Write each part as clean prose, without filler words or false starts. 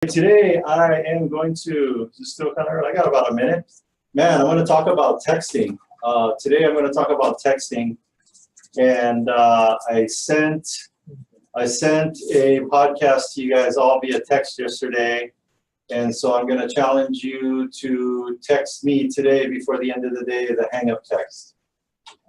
Today I am going to, just still kind of, I got about a minute. Man, I'm going to talk about texting. Today I'm going to talk about texting. And I sent a podcast to you guys all via text yesterday. And so I'm going to challenge you to text me today before the end of the day, the hang-up text.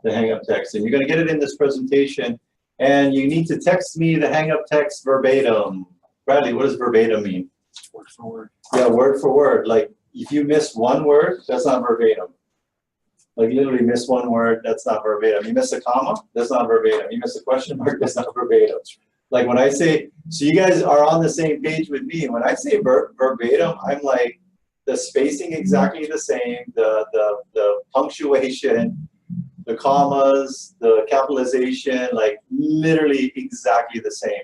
The hang-up text. And you're going to get it in this presentation. And you need to text me the hang-up text verbatim. Bradley, what does verbatim mean? Word for word. Yeah, word for word. Like if you miss one word, that's not verbatim. Like literally miss one word, that's not verbatim. You miss a comma, that's not verbatim. You miss a question mark, that's not verbatim. Like when I say, so you guys are on the same page with me. When I say verbatim, I'm like the spacing exactly the same, the punctuation, the commas, the capitalization, like literally exactly the same.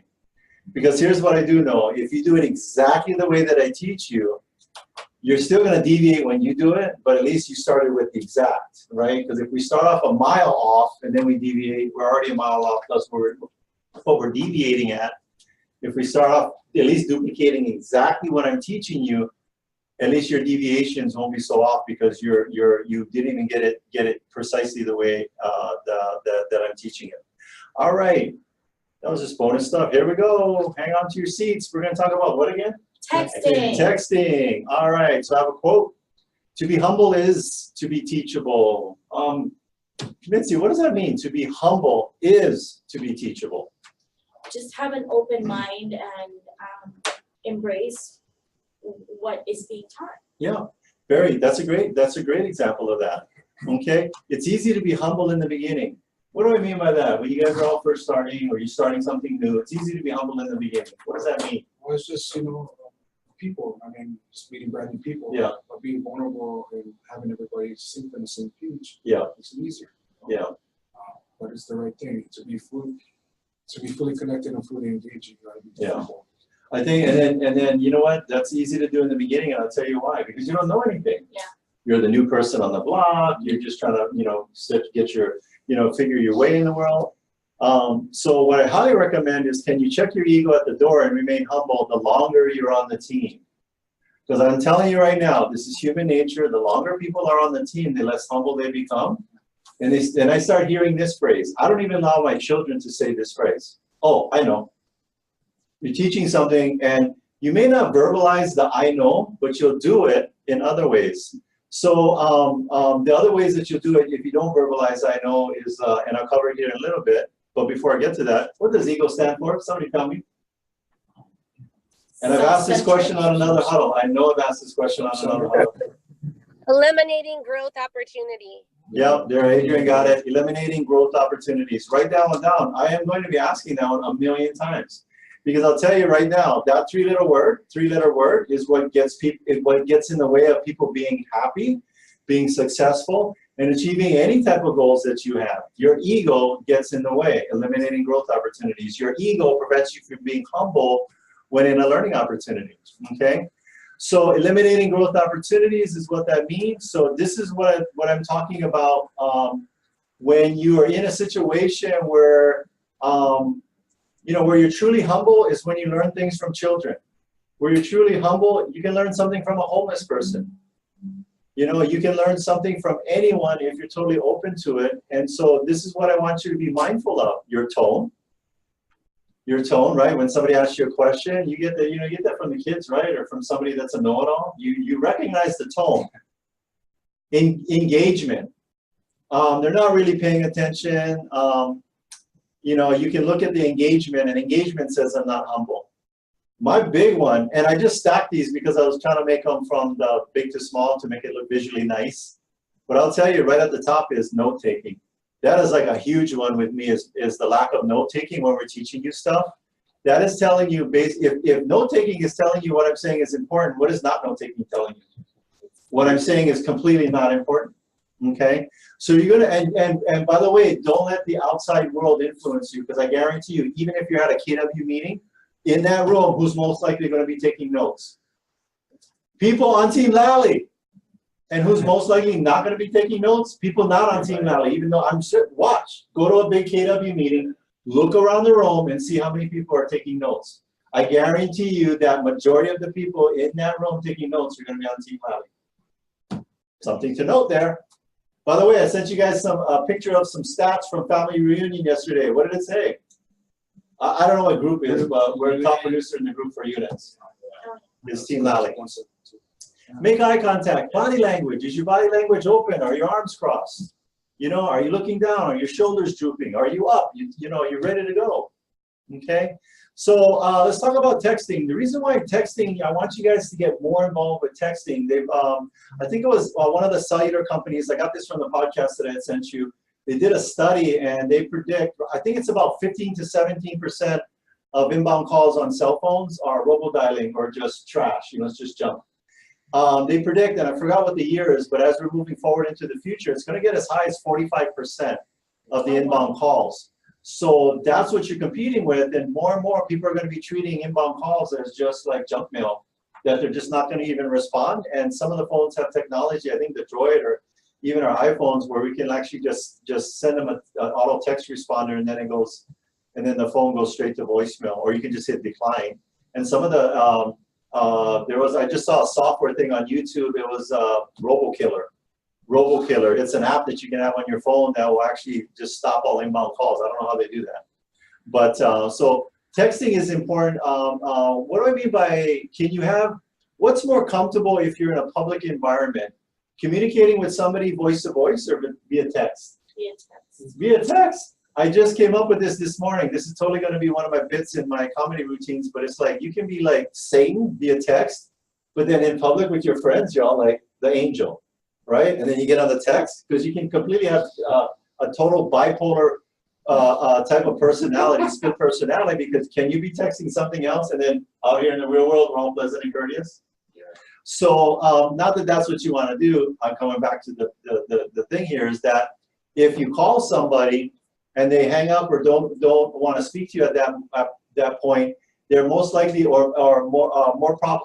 Because here's what I do know, if you do it exactly the way that I teach you, you're still going to deviate when you do it, but at least you started with the exact, right? Because if we start off a mile off and then we deviate, we're already a mile off plus what we're deviating at. If we start off at least duplicating exactly what I'm teaching you, at least your deviations won't be so off because you didn't even get it precisely the way that I'm teaching it. All right. That was just bonus stuff. Here we go. Hang on to your seats. We're going to talk about what again? Texting. Texting. All right. So I have a quote. To be humble is to be teachable. Mitzi, what does that mean? To be humble is to be teachable. Just have an open mind and embrace what is being taught. Yeah. That's a great example of that. Okay. It's easy to be humble in the beginning. What do I mean by that? When you guys are all first starting or you're starting something new, it's easy to be humble in the beginning. What does that mean? Well, it's just, people. I mean, just meeting brand new people. Yeah. But being vulnerable and having everybody sync on the same page. Yeah. Makes it easier. Yeah. But it's the right thing. To be fully connected and fully engaged, you gotta be humble. I think, and then you know what? That's easy to do in the beginning, and I'll tell you why. Because you don't know anything. Yeah. You're the new person on the block. You're just trying to, get your, figure your way in the world. So what I highly recommend is, can you check your ego at the door and remain humble the longer you're on the team? Because I'm telling you right now, this is human nature. The longer people are on the team, the less humble they become. And I start hearing this phrase. I don't even allow my children to say this phrase. Oh, I know. You're teaching something and you may not verbalize the I know, but you'll do it in other ways. So the other ways that you'll do it if you don't verbalize I know is, and I'll cover it here in a little bit, but before I get to that, what does ego stand for? Somebody tell me. And I've asked this question on another huddle. I know I've asked this question on another huddle. Eliminating growth opportunity. Yep, there, Adrian got it. Eliminating growth opportunities. Write that one down. I am going to be asking that one a million times. Because I'll tell you right now, that three-letter word is what gets in the way of people being happy, being successful, and achieving any type of goals that you have. Your ego gets in the way, eliminating growth opportunities. Your ego prevents you from being humble when in a learning opportunity, okay? So eliminating growth opportunities is what that means. So this is what I'm talking about when you are in a situation where, where you're truly humble is when you learn things from children. Where you're truly humble, you can learn something from a homeless person. You can learn something from anyone if you're totally open to it. And so this is what I want you to be mindful of. Your tone, right? When somebody asks you a question, you get that, you get that from the kids, right? Or from somebody that's a know-it-all. You recognize the tone. Engagement. They're not really paying attention. You can look at the engagement, and engagement says I'm not humble. My big one, and I just stacked these because I was trying to make them from the big to small to make it look visually nice. But I'll tell you right at the top is note-taking. That is like a huge one with me is the lack of note-taking when we're teaching you stuff. That is telling you, if note-taking is telling you what I'm saying is important, what is not note-taking telling you? What I'm saying is completely not important. Okay, so you're gonna, and by the way, don't let the outside world influence you, because I guarantee you, even if you're at a KW meeting, in that room, who's most likely going to be taking notes? People on Team Lally. And who's most likely not going to be taking notes? People not on Team Lally, even though I'm sure, watch, go to a big KW meeting, look around the room and see how many people are taking notes. I guarantee you that majority of the people in that room taking notes are gonna be on Team Lally. Something to note there. By the way, I sent you guys a picture of some stats from family reunion yesterday. What did it say? I don't know what group it is, but we're a top producer in the group for units. It's Team Lally. Make eye contact. Body language. Is your body language open? Are your arms crossed? You know, are you looking down? Are your shoulders drooping? Are you up? You know, you're ready to go. Okay. So let's talk about texting. The reason why texting, I want you guys to get more involved with texting. They've, I think it was one of the cellular companies. I got this from the podcast that I had sent you. They did a study and they predict, I think it's about 15 to 17% of inbound calls on cell phones are robodialing or just trash. You know, it's just junk. They predict, and I forgot what the year is, but as we're moving forward into the future, it's going to get as high as 45% of the inbound calls. So that's what you're competing with, and more people are going to be treating inbound calls as just like junk mail, that they're just not going to even respond. And some of the phones have technology, I think the Droid or even our iPhones, where we can actually just send them an auto text responder, and then it goes, and then the phone goes straight to voicemail, or you can just hit decline. And some of the I just saw a software thing on YouTube. It was RoboKiller. RoboKiller. It's an app that you can have on your phone that will actually just stop all inbound calls. I don't know how they do that. But so texting is important. What do I mean by, what's more comfortable if you're in a public environment? Communicating with somebody voice to voice or via text? Via text. Via text. I just came up with this morning. This is totally going to be one of my bits in my comedy routines, but it's like you can be like Satan via text, but then in public with your friends, you're all like the angel, right? And then you get on the text, because you can completely have a total bipolar type of personality, split personality, because can you be texting something else and then out here in the real world, we're all pleasant and courteous? Yeah. So not that that's what you want to do. I'm coming back to the thing here is that if you call somebody and they hang up or don't want to speak to you at that point, they're most likely or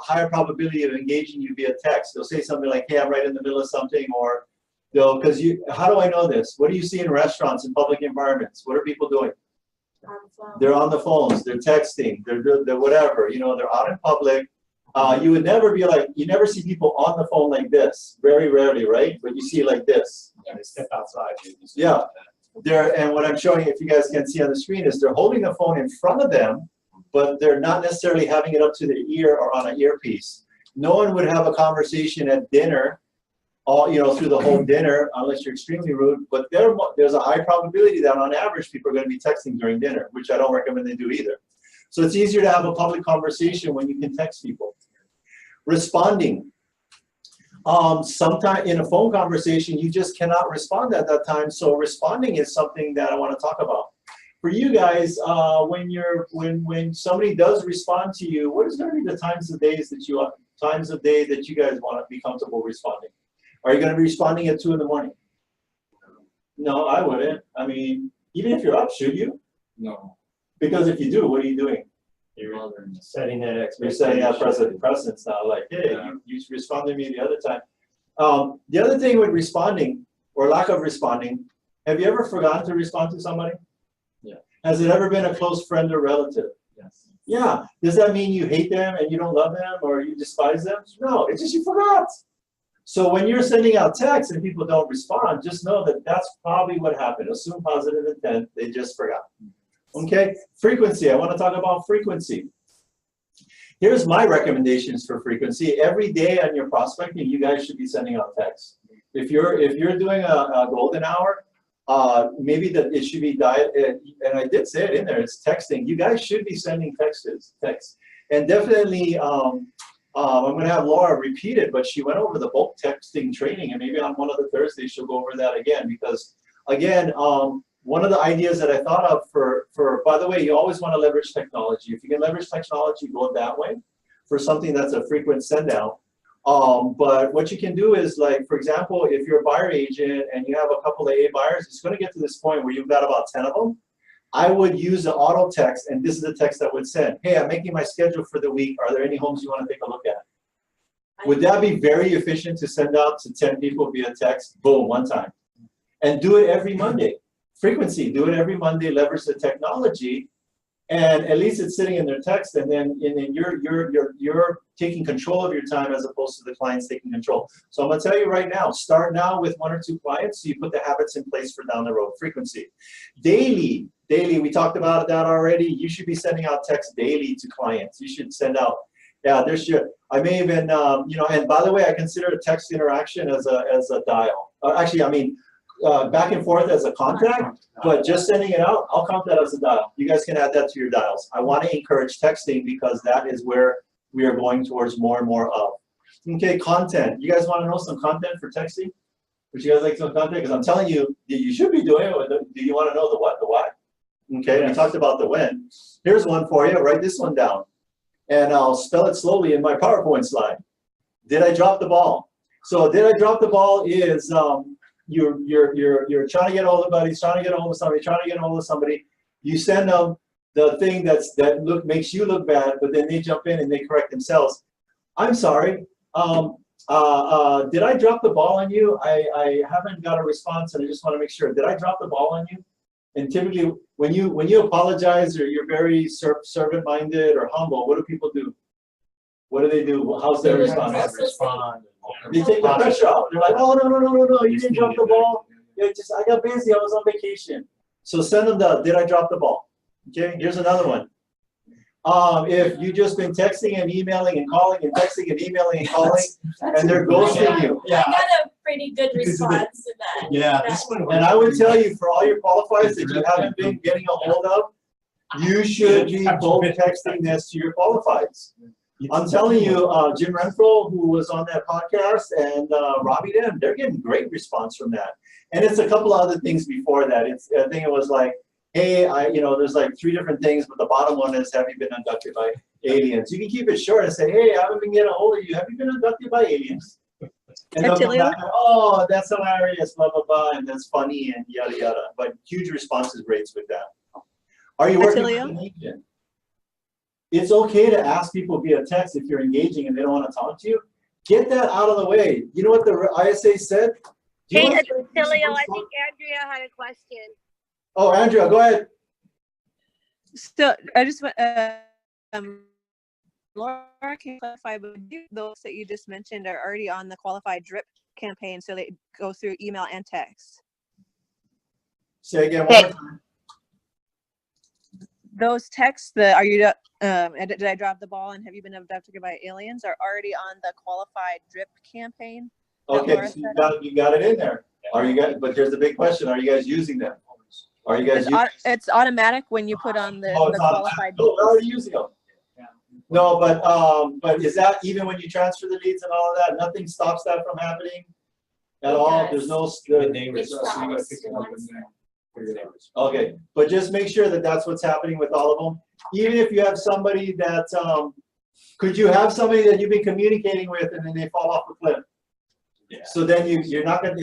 higher probability of engaging you via text. They'll say something like, "Hey, I'm right in the middle of something," or because how do I know this? What do you see in restaurants and public environments? What are people doing? They're on the phones. They're texting. They're whatever. You know, they're out in public. You would never be like, you never see people on the phone like this. Very rarely, right? But you see like this. Yes. They step outside. Yeah. And what I'm showing, if you guys can see on the screen, is they're holding the phone in front of them, but they're not necessarily having it up to their ear or on an earpiece. No one would have a conversation at dinner, through the whole dinner, unless you're extremely rude. But there's a high probability that on average people are going to be texting during dinner, which I don't recommend they do either. So it's easier to have a public conversation when you can text people. Responding. Sometimes in a phone conversation, you just cannot respond at that time. So responding is something that I want to talk about. For you guys, when somebody does respond to you, what is going to be the times of day that you guys want to be comfortable responding? Are you going to be responding at 2 in the morning? No, I wouldn't. I mean, even if you're up, should you? No. Because if you do, what are you doing? You're setting that expectation. You're setting that precedence now, like, hey, you responded to me the other time. The other thing with responding, or lack of responding, have you ever forgotten to respond to somebody? Yeah. Has it ever been a close friend or relative? Yes. Yeah. Does that mean you hate them and you don't love them or you despise them? No, it's just you forgot. So when you're sending out texts and people don't respond, just know that that's probably what happened. Assume positive intent, they just forgot. Okay, frequency. I want to talk about frequency. Here's my recommendations for frequency. Every day on your prospecting, you guys should be sending out texts. If you're doing a golden hour, maybe that it should be and I did say it in there. It's texting. You guys should be sending texts. And definitely, I'm going to have Laura repeat it, but she went over the bulk texting training, and maybe on one of the Thursdays she'll go over that again, because again. One of the ideas that I thought of by the way, you always want to leverage technology. If you can leverage technology, go that way for something that's a frequent send out. But what you can do is, like, for example, if you're a buyer agent and you have a couple of A buyers, it's going to get to this point where you've got about 10 of them. I would use the auto text, and this is the text I would send. Hey, I'm making my schedule for the week. Are there any homes you want to take a look at? Would that be very efficient to send out to 10 people via text? Boom, one time. And do it every Monday. Frequency, do it every Monday, leverage the technology, And at least it's sitting in their text, and then you're taking control of your time as opposed to the clients taking control. So I'm gonna tell you right now, start now with 1 or 2 clients so you put the habits in place for down the road. Frequency. Daily, we talked about that already. You should be sending out texts daily to clients. You should send out, yeah, I may even, and by the way, I consider a text interaction as a dial. Actually, I mean, back and forth as a contact, but just sending it out, I'll count that as a dial. You guys can add that to your dials. I want to encourage texting because that is where we are going towards more and more of. Okay, content. You guys want to know some content for texting? Would you guys like some content? Because I'm telling you, you should be doing it. Do you want to know the what, the why? Okay, yes. We talked about the when. Here's one for you. Write this one down. And I'll spell it slowly in my PowerPoint slide. Did I drop the ball? So did I drop the ball is you're trying to get all the buddies, trying to get hold of somebody, trying to get hold of somebody. You send them the thing that makes you look bad, but then they jump in and they correct themselves. I'm sorry. Did I drop the ball on you? I haven't got a response, and I just want to make sure. Did I drop the ball on you? And typically, when you apologize or you're very servant-minded or humble, what do people do? What do they do? How's their response? They take the pressure off. They're like, oh, no, you didn't drop the ball. I got busy. I was on vacation. So send them did I drop the ball? Okay, here's another one. If you've just been texting and emailing and calling and texting and emailing and calling, and they're ghosting you. I got a pretty good response to that. Yeah, and I would tell you, for all your qualifiers that you haven't been getting a hold of, you should be both texting this to your qualifieds. I'm telling you, Jim Renfro, who was on that podcast, and Robbie Dem, they're getting great response from that. And it's a couple of other things before that. I think it was like, hey, there's like 3 different things, but the bottom one is, have you been abducted by aliens? You can keep it short and say, hey, I haven't been getting a hold of you. Have you been abducted by aliens? And they'll come back, oh, that's hilarious, blah, blah, blah, and that's funny, and yada, yada. But huge responses rates with that. Are you working with an agent? It's okay to ask people via text if you're engaging and they don't want to talk to you. Get that out of the way. You know what the ISA said? Hey, Attilio, I think Andrea had a question. Oh, Andrea, go ahead. So I just want, Laura, can you clarify, but those that you just mentioned are already on the qualified drip campaign, so they go through email and text. Say again one more time. Those texts that are you, did I drop the ball and have you been abducted by aliens, are already on the qualified drip campaign? Okay, so you got it in there. Are you guys? But here's the big question: are you guys using them? Are you guys? It's automatic when you put on the qualified. Oh, are you using them? No, but is that even when you transfer the leads and all of that? Nothing stops that from happening at all. There's no. Okay, but just make sure that that's what's happening with all of them. Even if you have somebody that, could you have somebody that you've been communicating with and then they fall off the cliff? Yeah. So then you're not gonna.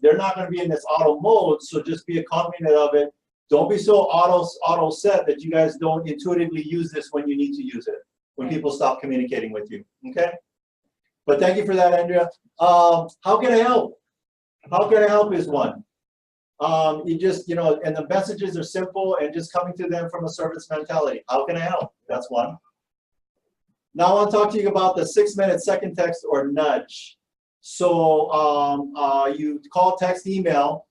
They're not gonna be in this auto mode. So just be a cognizant of it. Don't be so auto set that you guys don't intuitively use this when you need to use it. When people stop communicating with you. Okay. But thank you for that, Andrea. How can I help? How can I help is one. You just, and the messages are simple and just coming to them from a service mentality. How can I help? That's one. Now I want to talk to you about the 6-minute second text or nudge. So you call, text, email,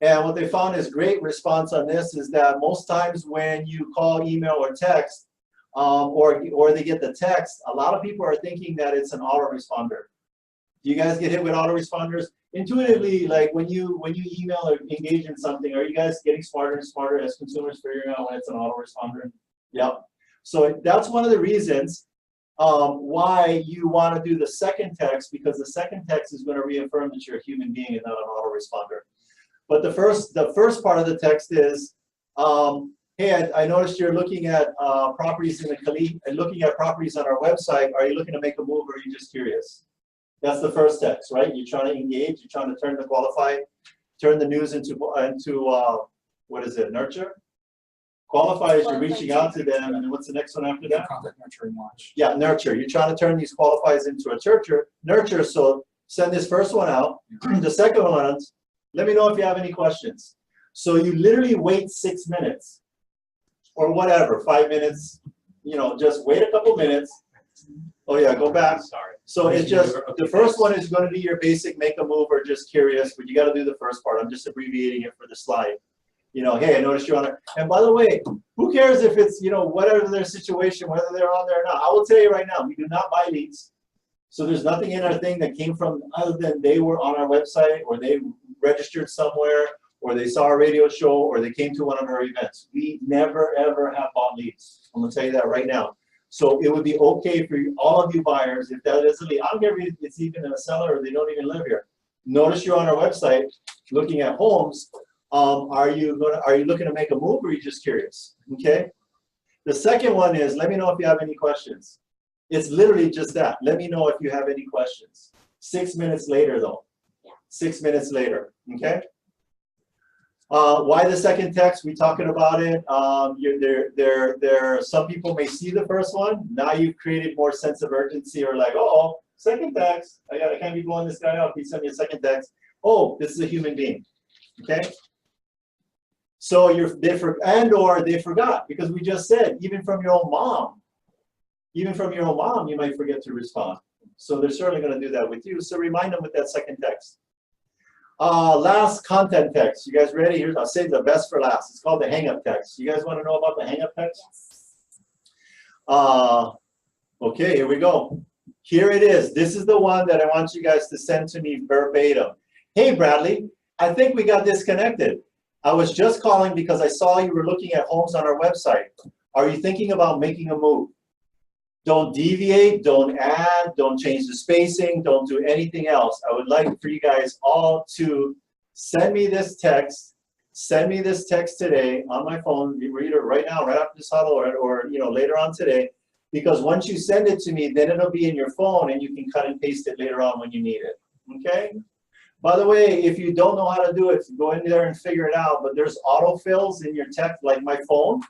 and what they found is great response on this is that most times when you call, email, or text, or they get the text, a lot of people are thinking that it's an autoresponder. Do you guys get hit with autoresponders? Intuitively, like when you email or engage in something, are you guys getting smarter and smarter as consumers figuring out when it's an autoresponder? Yep. So that's one of the reasons why you want to do the second text, because the second text is going to reaffirm that you're a human being and not an autoresponder. But the first part of the text is, hey, I noticed you're looking at properties in the Kali and looking at properties on our website. Are you looking to make a move, or are you just curious? That's the first text, right? You're trying to engage. You're trying to turn the news into what is it? Nurture. Qualifiers. You're reaching out to them, and what's the next one after that? Contact, nurture, and launch. Yeah, nurture. You're trying to turn these qualifiers into a nurture. So send this first one out. The second one, let me know if you have any questions. So you literally wait 6 minutes. or whatever, 5 minutes, you know, just wait a couple minutes. Oh yeah, go back. Sorry. So it's just, the first one is gonna be your basic make a move or just curious, but you gotta do the first part. I'm just abbreviating it for the slide. You know, hey, I noticed you're on it. And by the way, who cares if it's, you know, whatever their situation, whether they're on there or not. I will tell you right now, we do not buy leads. So there's nothing in our thing that came from other than they were on our website or they registered somewhere or they saw a radio show or they came to one of our events. We never, ever have bought leads. I'm gonna tell you that right now. So it would be okay for you, all of you buyers, if that is a lead. I don't care if it's even a seller or they don't even live here. Notice you're on our website looking at homes. Are you looking to make a move or are you just curious? Okay. The second one is, let me know if you have any questions. It's literally just that. Let me know if you have any questions. 6 minutes later though. Yeah. 6 minutes later, okay? Why the second text? We talking about it. Some people may see the first one. Now you've created more sense of urgency or like, oh, second text. I can't be blowing this guy up. He sent me a second text. Oh, this is a human being, okay? So they forgot because we just said, even from your own mom, you might forget to respond. So they're certainly going to do that with you. So remind them with that second text. Last content text. You guys ready? Here's, I'll save the best for last. It's called the hang-up text. You guys want to know about the hang-up text? Yes. Okay, here we go. Here it is. This is the one that I want you guys to send to me verbatim. Hey, Bradley, I think we got disconnected. I was just calling because I saw you were looking at homes on our website. Are you thinking about making a move? Don't deviate, don't add, don't change the spacing, don't do anything else. I would like for you guys all to send me this text. Send me this text today on my phone. You read it right now, right after this huddle, or you know, later on today. Because once you send it to me, then it'll be in your phone and you can cut and paste it later on when you need it. Okay? By the way, if you don't know how to do it, go in there and figure it out. But there's autofills in your text, like my phone.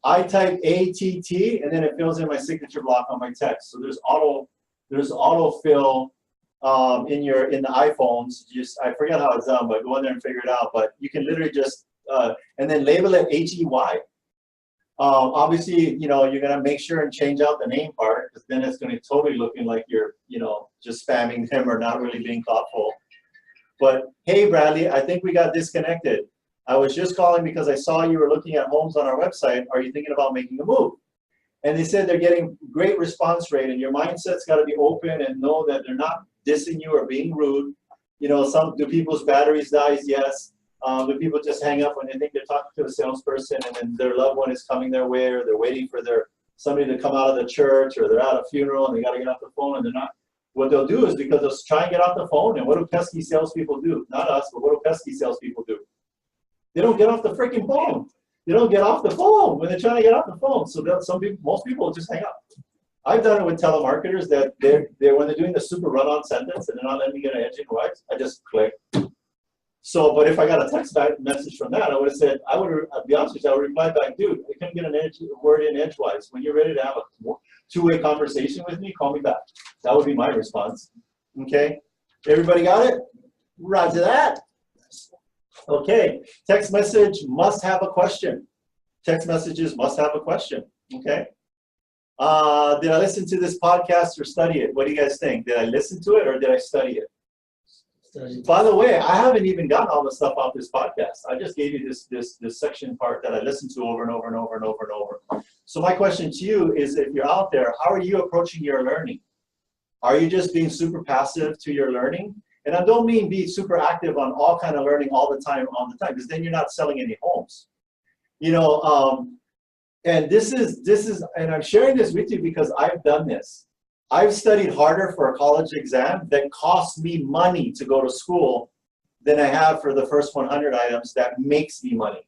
I type ATT and then it fills in my signature block on my text. So there's autofill in the iPhones. Just I forget how it's done, but go in there and figure it out. But you can literally just and then label it HEY. Obviously, you know, you're gonna make sure and change out the name part because then it's gonna be totally looking like you're, you know, just spamming them or not really being thoughtful. But hey, Bradley, I think we got disconnected. I was just calling because I saw you were looking at homes on our website. Are you thinking about making a move? And they said they're getting great response rate and your mindset's got to be open and know that they're not dissing you or being rude. You know, do people's batteries die? Yes. Do people just hang up when they think they're talking to a salesperson and then their loved one is coming their way or they're waiting for somebody to come out of the church or they're at a funeral and they got to get off the phone and they're not. What they'll do is because they'll try and get off the phone and what do pesky salespeople do? Not us, but what do pesky salespeople do? They don't get off the freaking phone. They don't get off the phone when they're trying to get off the phone. So most people will just hang up. I've done it with telemarketers that when they're doing the super run-on sentence and they're not letting me get an edge in twice, I just click. So, but if I got a text message from that, I would have said, I'll be honest with you, I would reply back, dude, I couldn't get a word in edgewise. When you're ready to have a two-way conversation with me, call me back. That would be my response. Okay, everybody got it? Roger that. Okay, text message must have a question. Text messages must have a question, okay? Did I listen to this podcast or study it? What do you guys think? Did I listen to it or did I study it? By the way, I haven't even gotten all the stuff off this podcast. I just gave you this section part that I listened to over and over and over and over and over. So my question to you is, if you're out there, how are you approaching your learning? Are you just being super passive to your learning? And I don't mean be super active on all kind of learning all the time, because then you're not selling any homes. You know, and this is, and I'm sharing this with you because I've done this. I've studied harder for a college exam that costs me money to go to school than I have for the first 100 items that makes me money.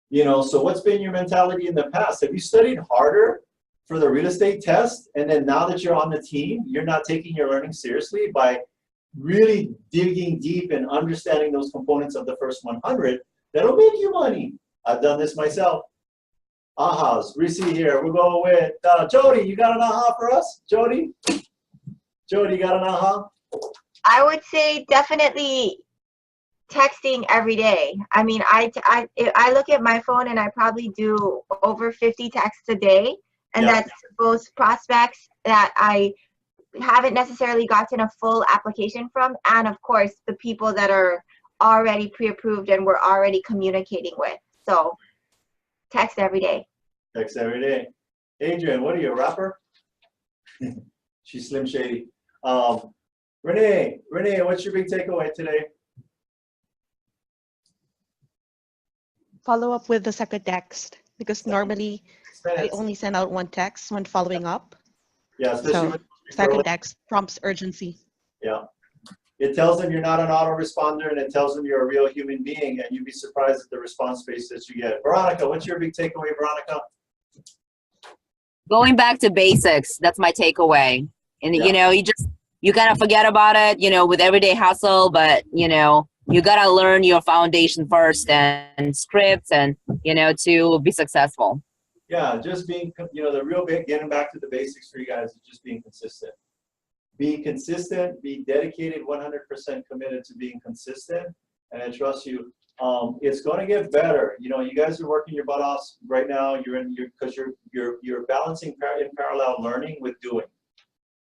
You know, so what's been your mentality in the past? Have you studied harder for the real estate test, and then now that you're on the team, you're not taking your learning seriously by really digging deep and understanding those components of the first 100 that'll make you money? I've done this myself. Ahas, Risi here. We'll go with Jody. You got an aha for us, Jody? Jody, you got an aha? I would say definitely texting every day. I mean, I look at my phone and I probably do over 50 texts a day, and Yeah. that's both prospects that I haven't necessarily gotten a full application from, and of course the people that are already pre-approved and we're already communicating with. So text every day. Text every day. Adrian, what are you, a rapper? She's Slim Shady. Renee, what's your big takeaway today? Follow up with the second text, because normally I Minutes. only send out one text when following up. Yeah, especially So with second text prompts urgency. Yeah. It tells them you're not an autoresponder, and it tells them you're a real human being, and you'd be surprised at the response space that you get. Veronica, what's your big takeaway, Veronica? Going back to basics, that's my takeaway. And Yeah. you know, you gotta forget about it, you know, with everyday hustle, but you know, you gotta learn your foundation first and scripts and you know, to be successful. Yeah, just being, you know, the real big, getting back to the basics for you guys is just being consistent. Be consistent, be dedicated, 100% committed to being consistent, and I trust you. It's going to get better. You know, you guys are working your butt off right now. Because you're balancing in parallel learning with doing.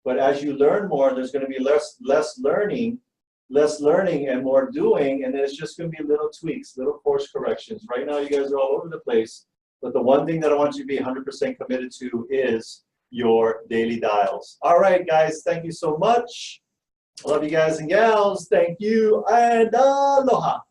But as you learn more, there's going to be less learning and more doing, and then it's just going to be little tweaks, little course corrections. Right now, you guys are all over the place. But the one thing that I want you to be 100% committed to is your daily dials. All right, guys, thank you so much. I love you guys and gals. Thank you, and aloha.